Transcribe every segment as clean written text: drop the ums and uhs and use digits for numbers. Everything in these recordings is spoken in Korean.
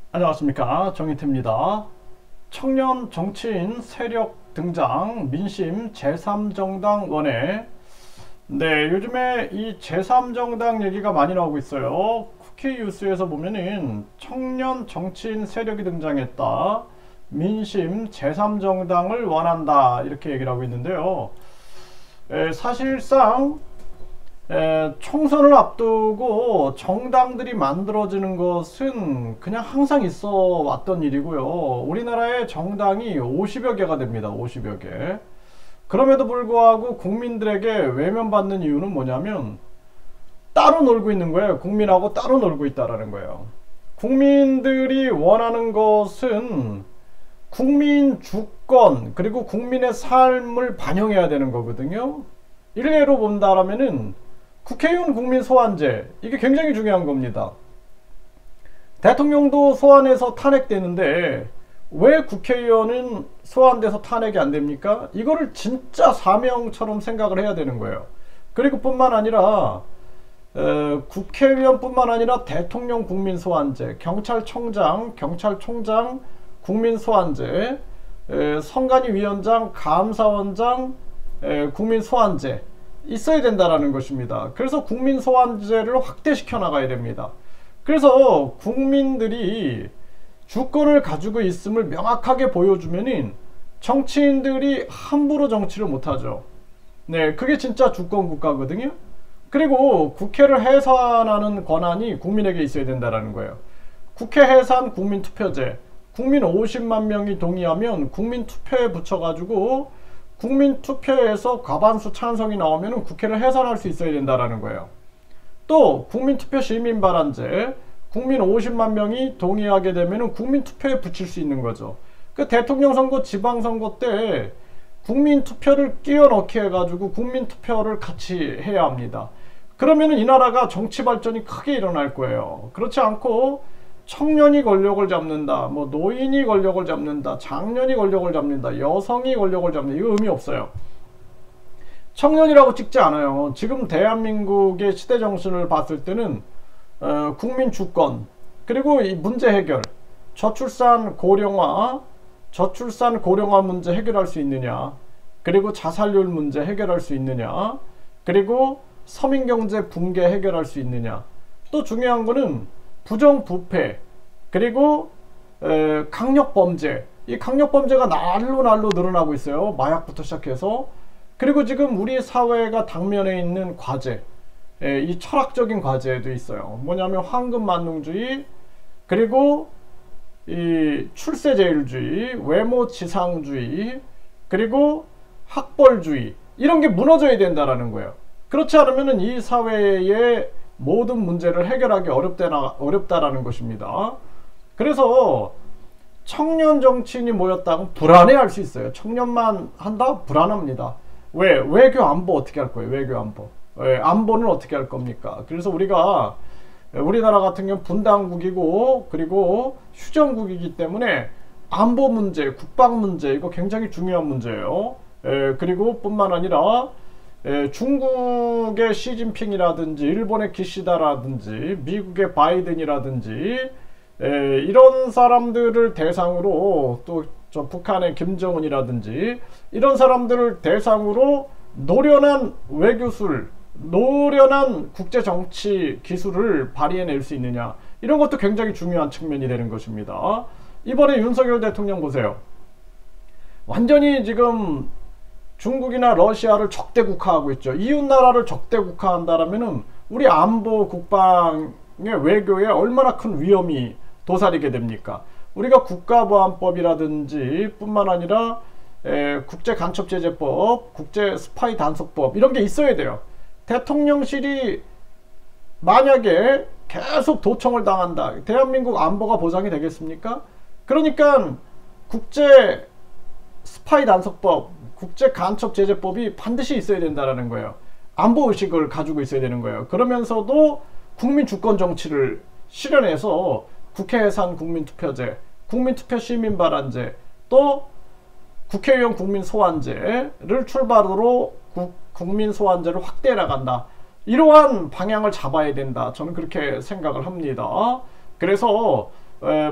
안녕하십니까, 정희태입니다. 청년 정치인 세력 등장, 민심 제3정당 원회. 네, 요즘에 이 제3정당 얘기가 많이 나오고 있어요. 국회 뉴스에서 보면은 청년 정치인 세력이 등장했다, 민심 제3정당을 원한다, 이렇게 얘기를 하고 있는데요. 사실상 총선을 앞두고 정당들이 만들어지는 것은 그냥 항상 있어 왔던 일이고요. 우리나라의 정당이 50여 개가 됩니다. 50여 개. 그럼에도 불구하고 국민들에게 외면받는 이유는 뭐냐면 따로 놀고 있는 거예요. 국민하고 따로 놀고 있다라는 거예요. 국민들이 원하는 것은 국민 주권 그리고 국민의 삶을 반영해야 되는 거거든요. 일례로 본다라면은 국회의원 국민 소환제, 이게 굉장히 중요한 겁니다. 대통령도 소환해서 탄핵되는데 왜 국회의원은 소환돼서 탄핵이 안 됩니까? 이거를 진짜 사명처럼 생각을 해야 되는 거예요. 그리고 뿐만 아니라 국회의원뿐만 아니라 대통령 국민 소환제, 경찰청장 국민 소환제, 선관위 위원장, 감사원장 국민 소환제 있어야 된다라는 것입니다. 그래서 국민 소환제를 확대시켜 나가야 됩니다. 그래서 국민들이 주권을 가지고 있음을 명확하게 보여주면은 정치인들이 함부로 정치를 못하죠. 네, 그게 진짜 주권 국가거든요. 그리고 국회를 해산하는 권한이 국민에게 있어야 된다라는 거예요. 국회 해산 국민투표제, 국민 50만 명이 동의하면 국민투표에 붙여가지고 국민투표에서 과반수 찬성이 나오면 국회를 해산할 수 있어야 된다는 거예요. 또 국민투표 시민발언제, 국민 50만 명이 동의하게 되면 국민투표에 붙일 수 있는 거죠. 그 대통령 선거, 지방선거 때 국민투표를 끼워 넣게 해가지고 국민투표를 같이 해야 합니다. 그러면 이 나라가 정치 발전이 크게 일어날 거예요. 그렇지 않고 청년이 권력을 잡는다, 뭐 노인이 권력을 잡는다, 장년이 권력을 잡는다, 여성이 권력을 잡는다, 이거 의미 없어요. 청년이라고 찍지 않아요. 지금 대한민국의 시대 정신을 봤을 때는 국민 주권, 그리고 이 문제 해결, 저출산 고령화 문제 해결할 수 있느냐, 그리고 자살률 문제 해결할 수 있느냐, 그리고 서민경제 붕괴 해결할 수 있느냐, 또 중요한 거는 부정부패, 그리고 강력범죄. 이 강력범죄가 날로 늘어나고 있어요. 마약부터 시작해서. 그리고 지금 우리 사회가 당면에 있는 과제, 이 철학적인 과제도 있어요. 뭐냐면 황금만능주의, 그리고 이 출세제일주의, 외모지상주의, 그리고 학벌주의, 이런 게 무너져야 된다라는 거예요. 그렇지 않으면 이 사회의 모든 문제를 해결하기 어렵다라는 것입니다. 그래서 청년 정치인이 모였다고 불안해할 수 있어요. 청년만 한다? 불안합니다. 왜? 외교 안보 어떻게 할 거예요? 외교 안보. 안보는 어떻게 할 겁니까? 그래서 우리나라 같은 경우는 분단국이고 그리고 휴전국이기 때문에 안보 문제, 국방 문제, 이거 굉장히 중요한 문제예요. 그리고 뿐만 아니라 중국의 시진핑이라든지 일본의 기시다라든지 미국의 바이든이라든지 이런 사람들을 대상으로, 또 저 북한의 김정은이라든지 이런 사람들을 대상으로 노련한 외교술, 노련한 국제정치 기술을 발휘해낼 수 있느냐, 이런 것도 굉장히 중요한 측면이 되는 것입니다. 이번에 윤석열 대통령 보세요. 완전히 지금 중국이나 러시아를 적대국화하고 있죠. 이웃나라를 적대국화한다라면은 우리 안보, 국방의 외교에 얼마나 큰 위험이 도사리게 됩니까? 우리가 국가보안법이라든지 뿐만 아니라 국제간첩제재법, 국제스파이단속법, 이런 게 있어야 돼요. 대통령실이 만약에 계속 도청을 당한다, 대한민국 안보가 보장이 되겠습니까? 그러니까 국제 스파이 단속법, 국제간첩제재법이 반드시 있어야 된다는 거예요. 안보의식을 가지고 있어야 되는 거예요. 그러면서도 국민 주권 정치를 실현해서 국회 해산 국민투표제, 국민투표 시민발언제, 또 국회의원 국민 소환제를 출발으로 국민 소환제를 확대해 나간다. 이러한 방향을 잡아야 된다. 저는 그렇게 생각을 합니다. 그래서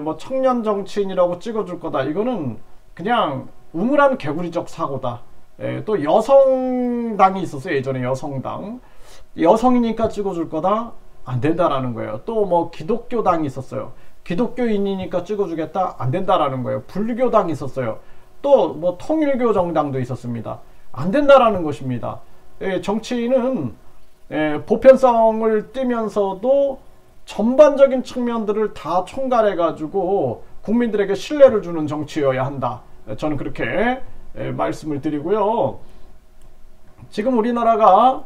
뭐 청년 정치인이라고 찍어줄 거다. 이거는 그냥 우물한 개구리적 사고다. 또 여성당이 있었어요. 예전에 여성당. 여성이니까 찍어줄 거다. 안 된다라는 거예요. 또 뭐 기독교당이 있었어요. 기독교인이니까 찍어주겠다. 안 된다라는 거예요. 불교당이 있었어요. 또 뭐 통일교 정당도 있었습니다. 안 된다라는 것입니다. 정치인은 보편성을 띠면서도 전반적인 측면들을 다 총괄해 가지고 국민들에게 신뢰를 주는 정치여야 한다. 저는 그렇게 말씀을 드리고요. 지금 우리나라가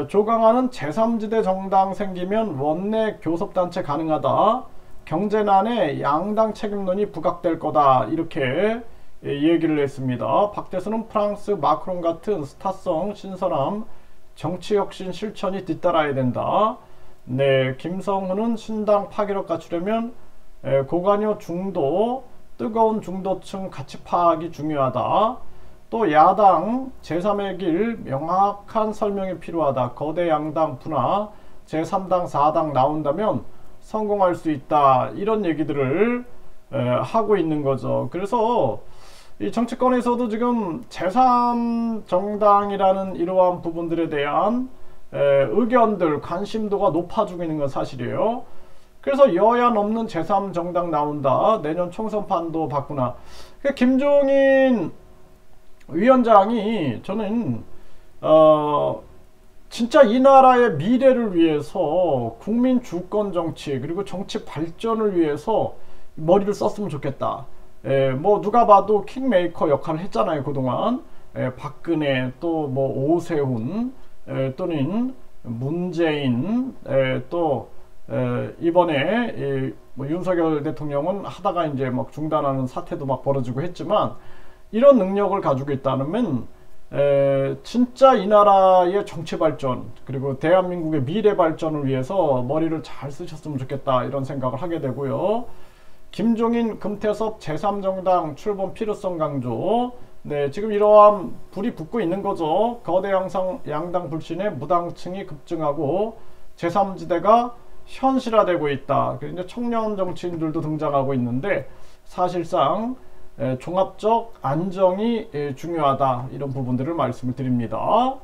조강하는 제3지대 정당 생기면 원내 교섭단체 가능하다. 경제난에 양당 책임론이 부각될 거다. 이렇게 얘기를 했습니다. 박대수는 프랑스 마크롱 같은 스타성 신선함 정치혁신 실천이 뒤따라야 된다. 네, 김성훈은 신당 파괴력 갖추려면 고관여 중도, 뜨거운 중도층 가치 파악이 중요하다. 또 야당 제3의 길 명확한 설명이 필요하다. 거대 양당 분화 제3당 4당 나온다면 성공할 수 있다. 이런 얘기들을 하고 있는 거죠. 그래서 이 정치권에서도 지금 제3정당이라는 이러한 부분들에 대한 의견들, 관심도가 높아지고 있는 건 사실이에요. 그래서 여야 넘는 제3정당 나온다. 내년 총선판도 바꾸나. 김종인 위원장이 저는 진짜 이 나라의 미래를 위해서 국민 주권 정치 그리고 정치 발전을 위해서 머리를 썼으면 좋겠다. 뭐 누가 봐도 킹메이커 역할을 했잖아요 그동안. 박근혜 또 뭐 오세훈 또는 문재인 또 이번에 뭐 윤석열 대통령은 하다가 이제 막 중단하는 사태도 막 벌어지고 했지만 이런 능력을 가지고 있다면 진짜 이 나라의 정치 발전 그리고 대한민국의 미래 발전을 위해서 머리를 잘 쓰셨으면 좋겠다 이런 생각을 하게 되고요. 김종인, 금태섭 제3정당 출범 필요성 강조. 네, 지금 이러한 불이 붙고 있는 거죠. 거대 양당 불신에 무당층이 급증하고 제3지대가 현실화되고 있다. 그리고 이제 청년 정치인들도 등장하고 있는데 사실상 종합적 안정이 중요하다. 이런 부분들을 말씀을 드립니다.